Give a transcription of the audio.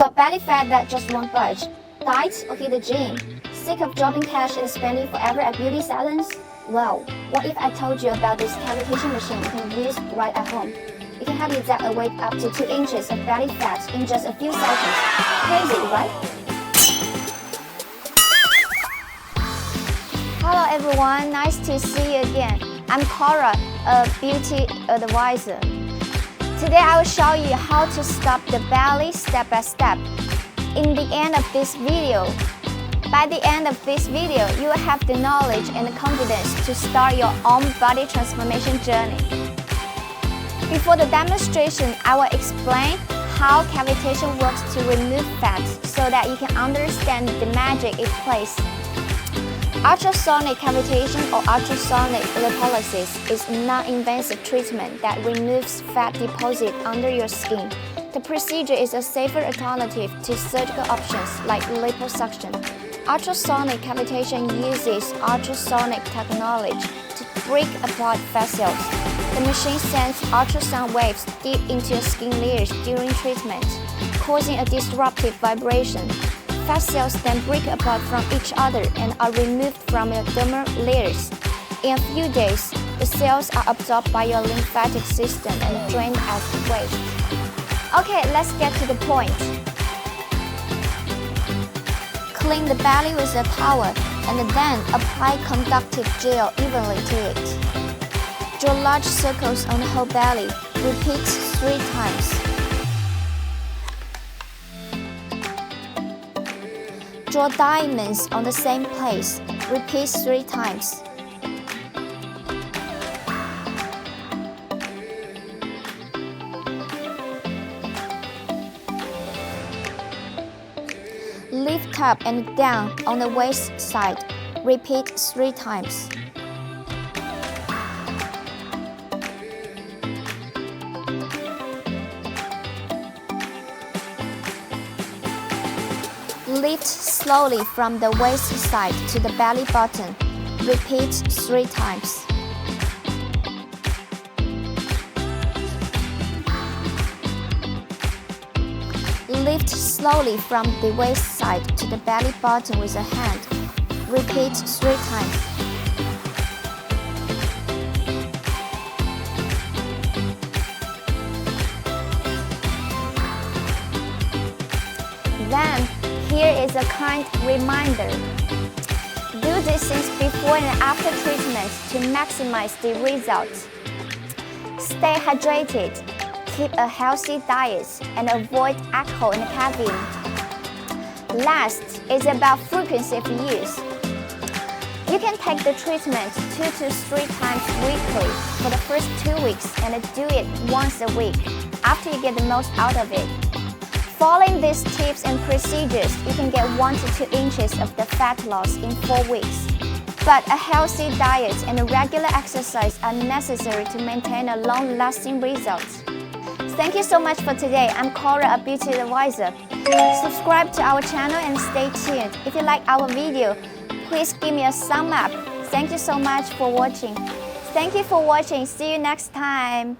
Got belly fat that just won't budge? Diet or hit the gym? Sick of dropping cash and spending forever at beauty salons? Well, what if I told you about this cavitation machine you can use right at home? It can help you zap away up to 2 inches of belly fat in just a few seconds. Crazy, right? Hello everyone, nice to see you again. I'm Cora, a beauty advisor. Today I will show you how to stop the belly step by step. In the end of this video, by the end of this video, you will have the knowledge and the confidence to start your own body transformation journey. Before the demonstration, I will explain how cavitation works to remove fat so that you can understand the magic it plays. Ultrasonic cavitation or ultrasonic lipolysis is a non-invasive treatment that removes fat deposit under your skin. The procedure is a safer alternative to surgical options like liposuction. Ultrasonic cavitation uses ultrasonic technology to break apart fat cells. The machine sends ultrasound waves deep into your skin layers during treatment, causing a disruptive vibration. Fat cells then break apart from each other and are removed from your dermal layers. In a few days, the cells are absorbed by your lymphatic system and drained as waste. Okay, let's get to the point. Clean the belly with a towel and then apply conductive gel evenly to it. Draw large circles on the whole belly. Repeat 3 times. Draw diamonds on the same place. Repeat 3 times. Lift up and down on the waist side. Repeat 3 times. Lift slowly from the waist side to the belly button. Repeat 3 times. Lift slowly from the waist side to the belly button with a hand. Repeat 3 times. Then, here is a kind reminder. Do these things before and after treatment to maximize the results. Stay hydrated, keep a healthy diet, and avoid alcohol and caffeine. Last is about frequency of use. You can take the treatment 2 to 3 times weekly for the first 2 weeks and do it once a week after you get the most out of it. Following these tips and procedures, you can get 1 to 2 inches of the fat loss in 4 weeks. But a healthy diet and regular exercise are necessary to maintain a long-lasting result. Thank you so much for today. I'm Cora, a beauty advisor. Subscribe to our channel and stay tuned. If you like our video, please give me a thumb up. Thank you so much for watching. Thank you for watching. See you next time.